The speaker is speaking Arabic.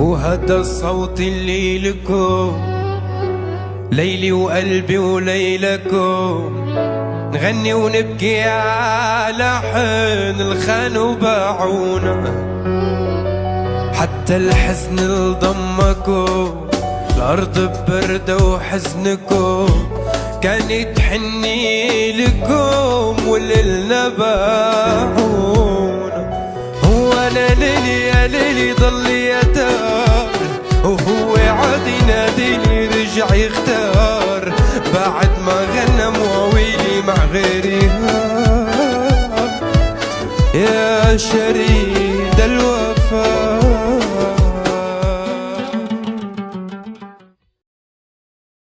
وهذا الصوت اللي لكم، ليلي وقلبي وليلكم، نغني ونبكي على حين الخان وباعونا، حتى الحزن لضمكم، الأرض ببردة وحزنكم كانت تحني لكم وللنا باعونا. هو أنا ليلي يا ليلي ضل يتار، وهو عاد يناديني رجع يختار، بعد ما غنى مواويلي مع غيرها يا شريد الوفا.